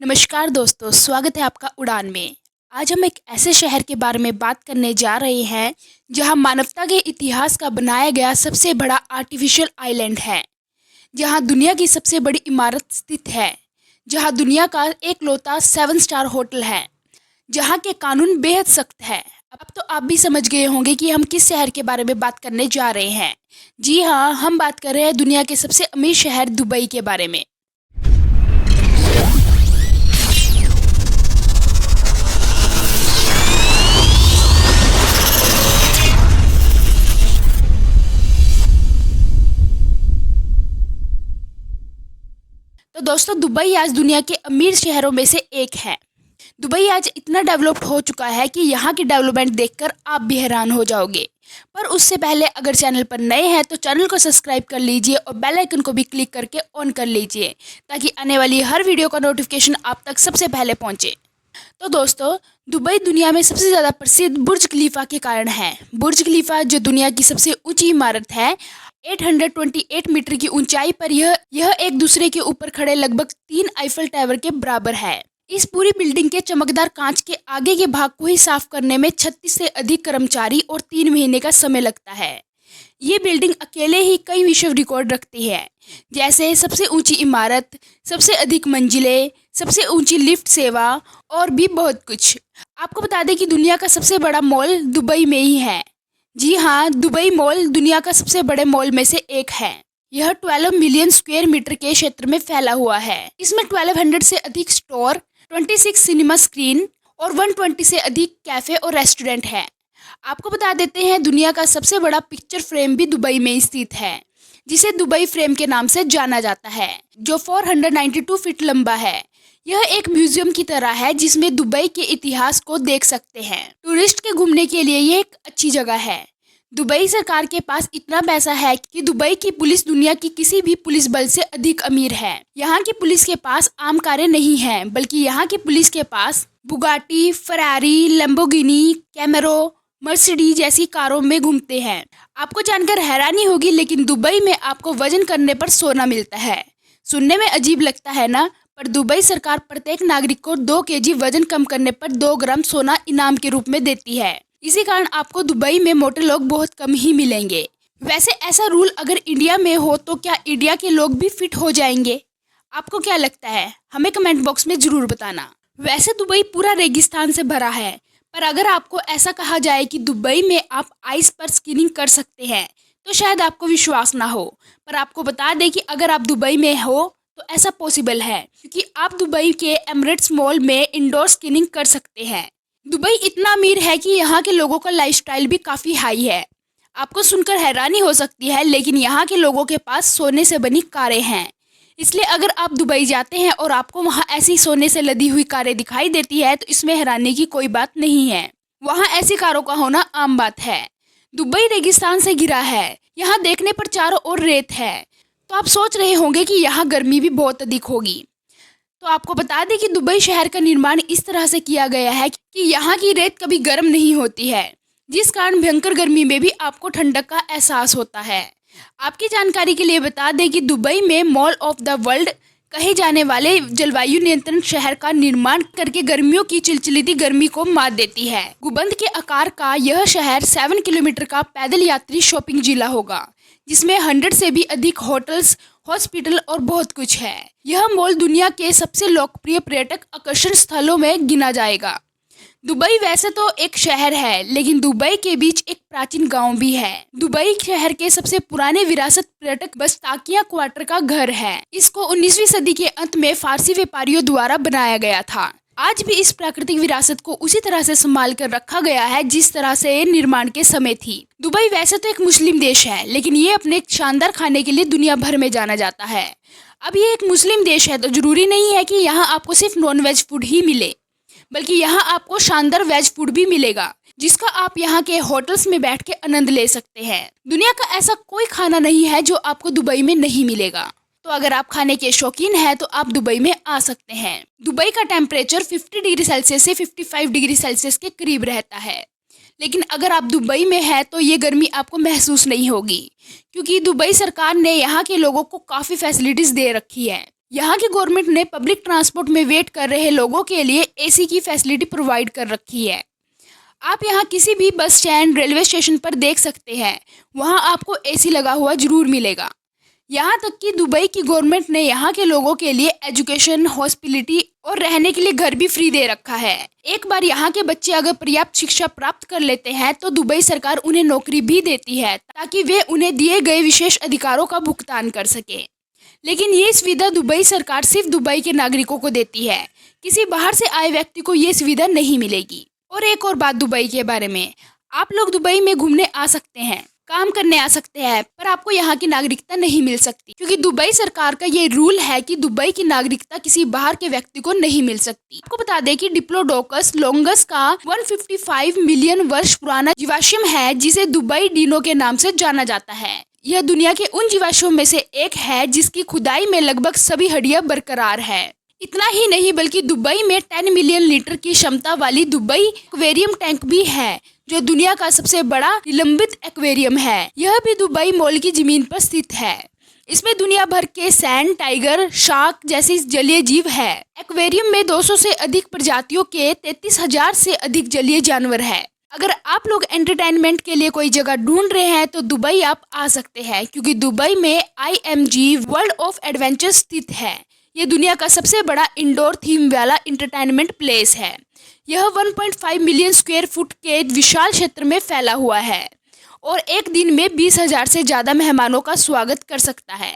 नमस्कार दोस्तों, स्वागत है आपका उड़ान में। आज हम एक ऐसे शहर के बारे में बात करने जा रहे हैं जहां मानवता के इतिहास का बनाया गया सबसे बड़ा आर्टिफिशियल आइलैंड है, जहां दुनिया की सबसे बड़ी इमारत स्थित है, जहां दुनिया का एकलौता 7 स्टार होटल है, जहां के कानून बेहद सख्त है। अब तो आप भी समझ गए होंगे कि हम किस शहर के बारे में बात करने जा रहे हैं। जी हाँ, हम बात कर रहे हैं दुनिया के सबसे अमीर शहर दुबई के बारे में। तो दोस्तों, दुबई आज दुनिया के अमीर शहरों में से एक है। दुबई आज इतना डेवलप्ड हो चुका है कि यहाँ की डेवलपमेंट देखकर आप भी हैरान हो जाओगे। पर उससे पहले अगर चैनल पर नए हैं तो चैनल को सब्सक्राइब कर लीजिए और बेल आइकन को भी क्लिक करके ऑन कर लीजिए, ताकि आने वाली हर वीडियो का नोटिफिकेशन आप तक सबसे पहले पहुँचे। तो दोस्तों, दुबई दुनिया में सबसे ज़्यादा प्रसिद्ध बुर्ज खलीफा के कारण है। बुर्ज खलीफा जो दुनिया की सबसे ऊंची इमारत है, 828 मीटर की ऊंचाई पर यह एक दूसरे के ऊपर खड़े लगभग 3 आईफल टावर के बराबर है। इस पूरी बिल्डिंग के चमकदार कांच के आगे के भाग को ही साफ करने में 36 से अधिक कर्मचारी और 3 महीने का समय लगता है। ये बिल्डिंग अकेले ही कई विश्व रिकॉर्ड रखती है, जैसे सबसे ऊंची इमारत, सबसे अधिक मंजिलें, सबसे ऊंची लिफ्ट सेवा और भी बहुत कुछ। आपको बता दें कि दुनिया का सबसे बड़ा मॉल दुबई में ही है। जी हाँ, दुबई मॉल दुनिया का सबसे बड़े मॉल में से एक है। यह 12 मिलियन स्क्वायर मीटर के क्षेत्र में फैला हुआ है। इसमें 1200 से अधिक स्टोर, 26 सिनेमा स्क्रीन और 120 से अधिक कैफे और रेस्टोरेंट है। आपको बता देते हैं, दुनिया का सबसे बड़ा पिक्चर फ्रेम भी दुबई में स्थित है, जिसे दुबई फ्रेम के नाम से जाना जाता है, जो 492 फीट लंबा है। यह एक म्यूजियम की तरह है जिसमें दुबई के इतिहास को देख सकते हैं। टूरिस्ट के घूमने के लिए ये एक अच्छी जगह है। दुबई सरकार के पास इतना पैसा है कि दुबई की पुलिस दुनिया की किसी भी पुलिस बल से अधिक अमीर है। यहाँ की पुलिस के पास आम कारें नहीं हैं, बल्कि यहाँ की पुलिस के पास बुगाटी, फरारी, लैम्बोर्गिनी, कैमरो, मर्सिडीज जैसी कारों में घूमते हैं। आपको जानकर हैरानी होगी, लेकिन दुबई में आपको वजन करने पर सोना मिलता है। सुनने में अजीब लगता है ना, पर दुबई सरकार प्रत्येक नागरिक को 2 केजी वजन कम करने पर 2 ग्राम सोना इनाम के रूप में देती है। इसी कारण आपको दुबई में मोटे लोग बहुत कम ही मिलेंगे। वैसे ऐसा रूल अगर इंडिया में हो तो क्या इंडिया के लोग भी फिट हो जाएंगे? आपको क्या लगता है? हमें कमेंट बॉक्स में ज़रूर बताना। वैसे दुबई पूरा रेगिस्तान से भरा है, पर अगर आपको ऐसा कहा जाए कि दुबई में आप आइस पर स्कीइंग कर सकते हैं तो शायद आपको विश्वास ना हो। पर आपको बता दें कि अगर आप दुबई में हो तो ऐसा पॉसिबल है, क्योंकि आप दुबई के एमिरेट्स मॉल में इंडोर स्कीइंग कर सकते हैं। दुबई इतना अमीर है कि यहाँ के लोगों का लाइफस्टाइल भी काफ़ी हाई है। आपको सुनकर हैरानी हो सकती है, लेकिन यहाँ के लोगों के पास सोने से बनी कारें हैं। इसलिए अगर आप दुबई जाते हैं और आपको वहाँ ऐसी सोने से लदी हुई कारें दिखाई देती है तो इसमें हैरानी की कोई बात नहीं है। वहाँ ऐसी कारों का होना आम बात है। दुबई रेगिस्तान से घिरा है, यहाँ देखने पर चारों ओर रेत है, तो आप सोच रहे होंगे कि यहाँ गर्मी भी बहुत अधिक होगी। तो आपको बता दें कि दुबई शहर का निर्माण इस तरह से किया गया है कि यहाँ की रेत कभी गर्म नहीं होती है, जिस कारण भयंकर गर्मी में भी आपको ठंडक का एहसास होता है। आपकी जानकारी के लिए बता दें कि दुबई में मॉल ऑफ द वर्ल्ड कहे जाने वाले जलवायु नियंत्रण शहर का निर्माण करके गर्मियों की चिलचिलाती गर्मी को मात देती है। गुंबद के आकार का यह शहर 7 किलोमीटर का पैदल यात्री शॉपिंग जिला होगा, जिसमें 100 से भी अधिक होटल्स, हॉस्पिटल और बहुत कुछ है। यह मॉल दुनिया के सबसे लोकप्रिय पर्यटक आकर्षण स्थलों में गिना जाएगा। दुबई वैसे तो एक शहर है, लेकिन दुबई के बीच एक प्राचीन गांव भी है। दुबई शहर के सबसे पुराने विरासत पर्यटक बस्ताकिया क्वार्टर का घर है। इसको 19वीं सदी के अंत में फारसी व्यापारियों द्वारा बनाया गया था। आज भी इस प्राकृतिक विरासत को उसी तरह से संभाल कर रखा गया है जिस तरह से निर्माण के समय थी। दुबई वैसे तो एक मुस्लिम देश है, लेकिन ये अपने शानदार खाने के लिए दुनिया भर में जाना जाता है। अब ये एक मुस्लिम देश है तो जरूरी नहीं है कि यहाँ आपको सिर्फ नॉन वेज फूड ही मिले, बल्कि यहाँ आपको शानदार वेज फूड भी मिलेगा, जिसका आप यहाँ के होटल्स में बैठ के आनंद ले सकते हैं। दुनिया का ऐसा कोई खाना नहीं है जो आपको दुबई में नहीं मिलेगा। तो अगर आप खाने के शौकीन हैं तो आप दुबई में आ सकते हैं। दुबई का टेम्परेचर 50 डिग्री सेल्सियस से 55 डिग्री सेल्सियस के करीब रहता है, लेकिन अगर आप दुबई में हैं तो ये गर्मी आपको महसूस नहीं होगी, क्योंकि दुबई सरकार ने यहाँ के लोगों को काफ़ी फैसिलिटीज़ दे रखी है। यहाँ की गवर्नमेंट ने पब्लिक ट्रांसपोर्ट में वेट कर रहे लोगों के लिए एसी की फैसिलिटी प्रोवाइड कर रखी है। आप यहाँ किसी भी बस स्टैंड, रेलवे स्टेशन पर देख सकते हैं, वहाँ आपको एसी लगा हुआ जरूर मिलेगा। यहाँ तक कि दुबई की गवर्नमेंट ने यहाँ के लोगों के लिए एजुकेशन, हॉस्पिटलिटी और रहने के लिए घर भी फ्री दे रखा है। एक बार यहाँ के बच्चे अगर पर्याप्त शिक्षा प्राप्त कर लेते हैं तो दुबई सरकार उन्हें नौकरी भी देती है ताकि वे उन्हें दिए गए विशेष अधिकारों का भुगतान कर सके। लेकिन ये सुविधा दुबई सरकार सिर्फ दुबई के नागरिकों को देती है, किसी बाहर से आए व्यक्ति को ये सुविधा नहीं मिलेगी। और एक और बात दुबई के बारे में, आप लोग दुबई में घूमने आ सकते हैं, काम करने आ सकते हैं, पर आपको यहाँ की नागरिकता नहीं मिल सकती, क्योंकि दुबई सरकार का ये रूल है कि दुबई की नागरिकता किसी बाहर के व्यक्ति को नहीं मिल सकती। आपको बता दें कि डिप्लोडोकस लोंगस का 155 मिलियन वर्ष पुराना जीवाश्म है जिसे दुबई डीनो के नाम से जाना जाता है। यह दुनिया के उन जीवाश्मों में से एक है जिसकी खुदाई में लगभग सभी हड्डियां बरकरार है। इतना ही नहीं बल्कि दुबई में 10 मिलियन लीटर की क्षमता वाली दुबई एक्वेरियम टैंक भी है, जो दुनिया का सबसे बड़ा निलंबित एक्वेरियम है। यह भी दुबई मॉल की जमीन पर स्थित है। इसमें दुनिया भर के सैंड, टाइगर, शार्क जैसी जलीय जीव है। एक्वेरियम में 200 से अधिक प्रजातियों के 33,000 से अधिक जलीय जानवर है। अगर आप लोग एंटरटेनमेंट के लिए कोई जगह ढूंढ रहे हैं तो दुबई आप आ सकते हैं, क्योंकि दुबई में IMG वर्ल्ड ऑफ एडवेंचर स्थित है। ये दुनिया का सबसे बड़ा इंडोर थीम वाला इंटरटेनमेंट प्लेस है। यह 1.5 मिलियन स्क्वायर फुट के विशाल क्षेत्र में फैला हुआ है और एक दिन में 20,000 से ज़्यादा मेहमानों का स्वागत कर सकता है।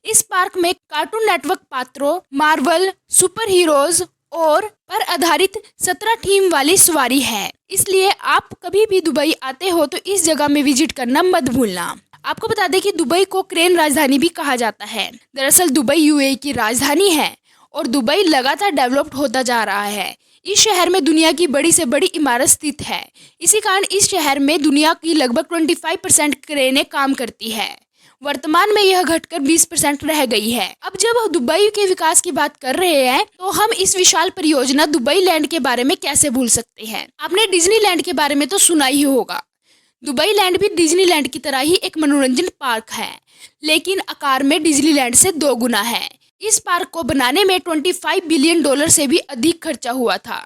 इस पार्क में कार्टून नेटवर्क पात्रों, मार्वल, सुपर हीरोज और पर आधारित 17 थीम वाली सवारी है। इसलिए आप कभी भी दुबई आते हो तो इस जगह में विजिट करना मत भूलना। आपको बता दें कि दुबई को क्रेन राजधानी भी कहा जाता है। दरअसल दुबई UAE की राजधानी है और दुबई लगातार डेवलप्ड होता जा रहा है। इस शहर में दुनिया की बड़ी से बड़ी इमारत स्थित है। इसी कारण इस शहर में दुनिया की लगभग 25% क्रेनें काम करती है। वर्तमान में यह घटकर 20% रह गई है। अब जब दुबई के विकास की बात कर रहे हैं तो हम इस विशाल परियोजना दुबई लैंड के बारे में कैसे भूल सकते हैं। आपने डिज्नीलैंड के बारे में तो सुना ही होगा। दुबई लैंड भी डिज्नीलैंड की तरह ही एक मनोरंजन पार्क है, लेकिन आकार में डिज्नीलैंड से 2 गुना है। इस पार्क को बनाने में $25 बिलियन से भी अधिक खर्चा हुआ था।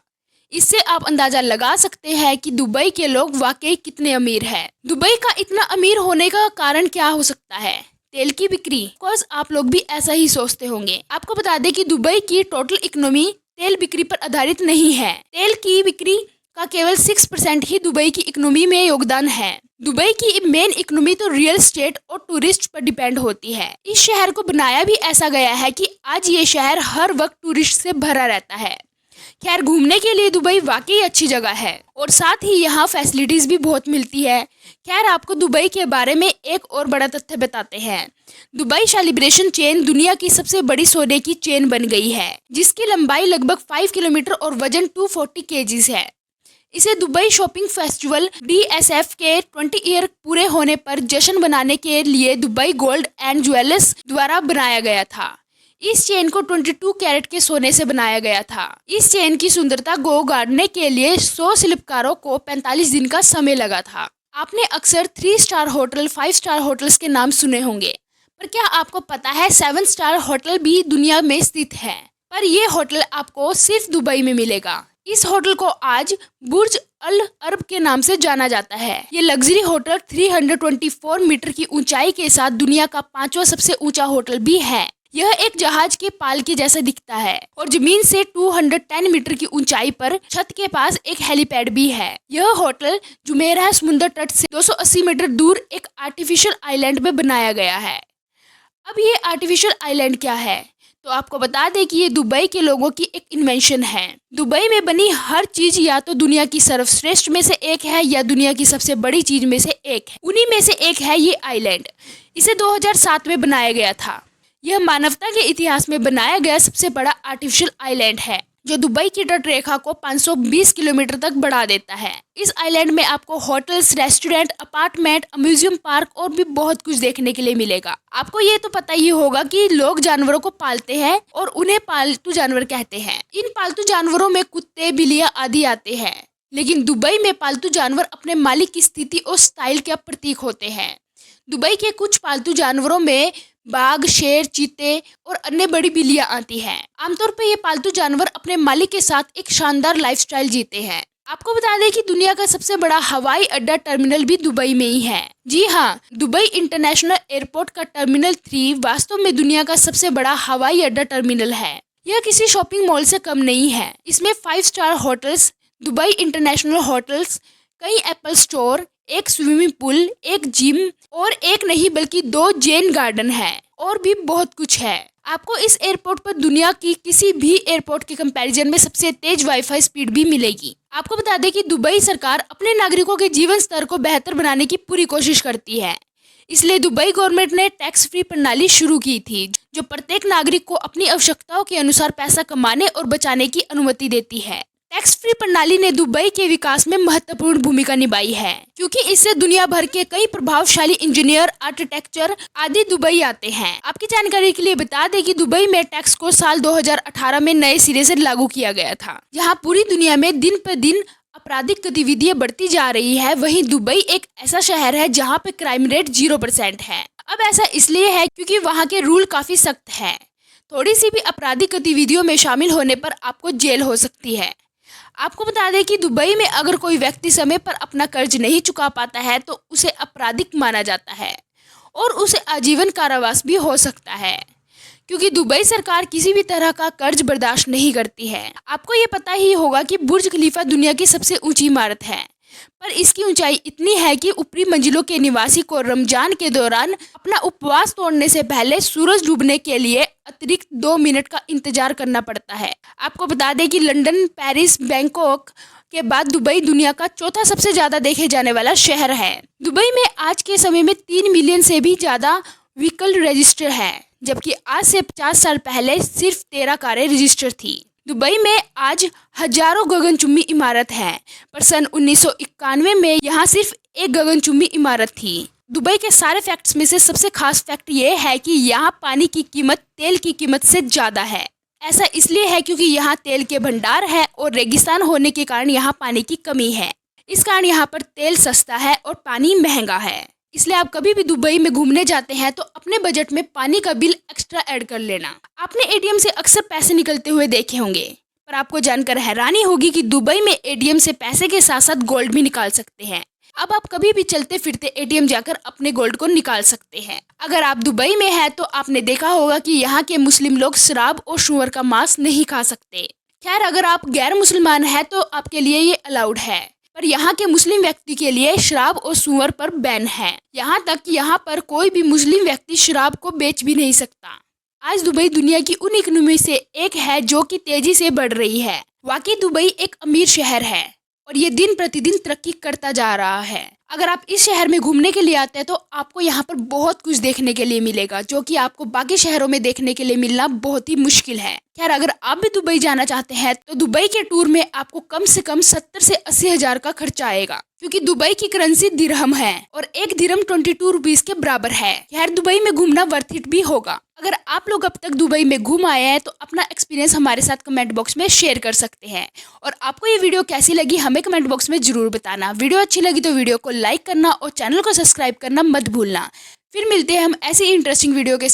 इससे आप अंदाजा लगा सकते हैं कि दुबई के लोग वाकई कितने अमीर हैं। दुबई का इतना अमीर होने का कारण क्या हो सकता है? तेल की बिक्री। कोर्स आप लोग भी ऐसा ही सोचते होंगे। आपको बता दें कि दुबई की टोटल इकोनॉमी तेल बिक्री पर आधारित नहीं है। तेल की बिक्री का केवल 6% ही दुबई की इकोनॉमी में योगदान है। दुबई की मेन इकोनॉमी तो रियल एस्टेट और टूरिस्ट पर डिपेंड होती है। इस शहर को बनाया भी ऐसा गया है कि आज ये शहर हर वक्त टूरिस्ट से भरा रहता है। खैर, घूमने के लिए दुबई वाकई अच्छी जगह है और साथ ही यहाँ फैसिलिटीज भी बहुत मिलती है। खैर, आपको दुबई के बारे में एक और बड़ा तथ्य बताते हैं। दुबई सेलिब्रेशन चेन दुनिया की सबसे बड़ी सोने की चेन बन गई है, जिसकी लंबाई लगभग 5 किलोमीटर और वजन 240 kg है। इसे दुबई शॉपिंग फेस्टिवल DSF के 20 ईयर पूरे होने पर जश्न मनाने के लिए दुबई गोल्ड एंड ज्वेलर्स द्वारा बनाया गया था। इस चेन को 22 कैरेट के सोने से बनाया गया था। इस चेन की सुंदरता को गाड़ने के लिए 100 शिल्पकारों को 45 दिन का समय लगा था। आपने अक्सर 3 स्टार होटल, 5 स्टार होटल्स के नाम सुने होंगे, पर क्या आपको पता है 7 स्टार होटल भी दुनिया में स्थित है? पर यह होटल आपको सिर्फ दुबई में मिलेगा। इस होटल को आज बुर्ज अल अरब के नाम से जाना जाता है। ये लग्जरी होटल 324 मीटर की ऊंचाई के साथ दुनिया का 5वां सबसे ऊंचा होटल भी है। यह एक जहाज के पाल के जैसा दिखता है और जमीन से 210 मीटर की ऊंचाई पर छत के पास एक हेलीपैड भी है। यह होटल जुमेराह समुद्र तट से 280 मीटर दूर एक आर्टिफिशियल आइलैंड में बनाया गया है। अब ये आर्टिफिशियल आइलैंड क्या है? तो आपको बता दें कि ये दुबई के लोगों की एक इन्वेंशन है। दुबई में बनी हर चीज या तो दुनिया की सर्वश्रेष्ठ में से एक है या दुनिया की सबसे बड़ी चीज में से एक है। उन्हीं में से एक है ये आइलैंड। इसे 2007 में बनाया गया था। यह मानवता के इतिहास में बनाया गया सबसे बड़ा आर्टिफिशियल आइलैंड है, जो दुबई की तट रेखा को 520 किलोमीटर तक बढ़ा देता है। इस आइलैंड में आपको hotels, restaurant, apartment, museum, park और भी बहुत कुछ देखने के लिए मिलेगा। आपको ये तो पता ही होगा कि लोग जानवरों को पालते हैं और उन्हें पालतू जानवर कहते हैं। इन पालतू जानवरों में कुत्ते, बिल्लियां आदि आते हैं, लेकिन दुबई में पालतू जानवर अपने मालिक की स्थिति और स्टाइल के प्रतीक होते हैं। दुबई के कुछ पालतू जानवरों में बाघ, शेर, चीते और अन्य बड़ी बिल्लियां आती हैं। आमतौर पर ये पालतू जानवर अपने मालिक के साथ एक शानदार लाइफस्टाइल जीते हैं। आपको बता दें कि दुनिया का सबसे बड़ा हवाई अड्डा टर्मिनल भी दुबई में ही है। जी हाँ, दुबई इंटरनेशनल एयरपोर्ट का टर्मिनल 3 वास्तव में दुनिया का सबसे बड़ा हवाई अड्डा टर्मिनल है। यह किसी शॉपिंग मॉल से कम नहीं है। इसमें 5 star hotels, Dubai international hotels, कई एप्पल स्टोर, एक स्विमिंग पूल, एक जिम और एक नहीं बल्कि 2 जैन गार्डन है और भी बहुत कुछ है। आपको इस एयरपोर्ट पर दुनिया की किसी भी एयरपोर्ट के कंपैरिजन में सबसे तेज वाईफाई स्पीड भी मिलेगी। आपको बता दें कि दुबई सरकार अपने नागरिकों के जीवन स्तर को बेहतर बनाने की पूरी कोशिश करती है। इसलिए दुबई गवर्नमेंट ने टैक्स फ्री प्रणाली शुरू की थी, जो प्रत्येक नागरिक को अपनी आवश्यकताओं के अनुसार पैसा कमाने और बचाने की अनुमति देती है। टैक्स फ्री प्रणाली ने दुबई के विकास में महत्वपूर्ण भूमिका निभाई है, क्योंकि इससे दुनिया भर के कई प्रभावशाली इंजीनियर, आर्किटेक्चर आदि दुबई आते हैं। आपकी जानकारी के लिए बता दें कि दुबई में टैक्स को साल 2018 में नए सिरे से लागू किया गया था। जहां पूरी दुनिया में दिन पर दिन आपराधिक गतिविधियां बढ़ती जा रही है, वहीं दुबई एक ऐसा शहर है जहां पे क्राइम रेट 0% है। अब ऐसा इसलिए है क्योंकि वहां के रूल काफी सख्त है। थोड़ी सी भी आपराधिक गतिविधियों में शामिल होने पर आपको जेल हो सकती है। आपको बता दें कि दुबई में अगर कोई व्यक्ति समय पर अपना कर्ज नहीं चुका पाता है तो उसे आपराधिक माना जाता है और उसे आजीवन कारावास भी हो सकता है, क्योंकि दुबई सरकार किसी भी तरह का कर्ज बर्दाश्त नहीं करती है। आपको ये पता ही होगा कि बुर्ज खलीफा दुनिया की सबसे ऊंची इमारत है, पर इसकी ऊंचाई इतनी है कि ऊपरी मंजिलों के निवासी को रमजान के दौरान अपना उपवास तोड़ने से पहले सूरज डूबने के लिए अतिरिक्त 2 मिनट का इंतजार करना पड़ता है। आपको बता दें कि लंदन, पेरिस, बैंकॉक के बाद दुबई दुनिया का चौथा सबसे ज्यादा देखे जाने वाला शहर है। दुबई में आज के समय में 3 मिलियन से भी ज्यादा व्हीकल रजिस्टर है, जबकि आज से 50 साल पहले सिर्फ 13 कारें रजिस्टर थी। दुबई में आज हजारों गगनचुंबी इमारत है, पर सन 1991 में यहाँ सिर्फ एक गगनचुंबी इमारत थी। दुबई के सारे फैक्ट्स में से सबसे खास फैक्ट ये है कि यहाँ पानी की कीमत तेल की कीमत से ज़्यादा है। ऐसा इसलिए है क्योंकि यहाँ तेल के भंडार है और रेगिस्तान होने के कारण यहाँ पानी की कमी है। इस कारण यहाँ पर तेल सस्ता है और पानी महंगा है। इसलिए आप कभी भी दुबई में घूमने जाते हैं तो अपने बजट में पानी का बिल एक्स्ट्रा ऐड कर लेना। आपने एटीएम से अक्सर पैसे निकलते हुए देखे होंगे, पर आपको जानकर हैरानी होगी कि दुबई में एटीएम से पैसे के साथ साथ गोल्ड भी निकाल सकते हैं। अब आप कभी भी चलते फिरते एटीएम जाकर अपने गोल्ड को निकाल सकते हैं। अगर आप दुबई में हैं तो आपने देखा होगा कि यहाँ के मुस्लिम लोग शराब और सूअर का मांस नहीं खा सकते। खैर, अगर आप गैर मुसलमान हैं तो आपके लिए ये अलाउड है, पर यहाँ के मुस्लिम व्यक्ति के लिए शराब और सूअर पर बैन है। यहाँ तक कि यहाँ पर कोई भी मुस्लिम व्यक्ति शराब को बेच भी नहीं सकता। आज दुबई दुनिया की उन इकोनॉमी से एक है जो कि तेजी से बढ़ रही है। वाकई दुबई एक अमीर शहर है और ये दिन प्रतिदिन तरक्की करता जा रहा है। अगर आप इस शहर में घूमने के लिए आते हैं तो आपको यहाँ पर बहुत कुछ देखने के लिए मिलेगा, जो कि आपको बाकी शहरों में देखने के लिए मिलना बहुत ही मुश्किल है। खैर, अगर आप भी दुबई जाना चाहते हैं तो दुबई के टूर में आपको कम से कम 70 से 80 हजार का खर्चा आएगा, क्योंकि दुबई की करेंसी दिरहम है और एक दिरहम 22 रुपीज के बराबर है। खैर, दुबई में घूमना वर्थ इट भी होगा। अगर आप लोग अब तक दुबई में घूम आए हैं तो अपना एक्सपीरियंस हमारे साथ कमेंट बॉक्स में शेयर कर सकते हैं, और आपको ये वीडियो कैसी लगी हमें कमेंट बॉक्स में जरूर बताना। वीडियो अच्छी लगी तो वीडियो को लाइक करना और चैनल को सब्सक्राइब करना मत भूलना। फिर मिलते हैं हम ऐसी इंटरेस्टिंग वीडियो के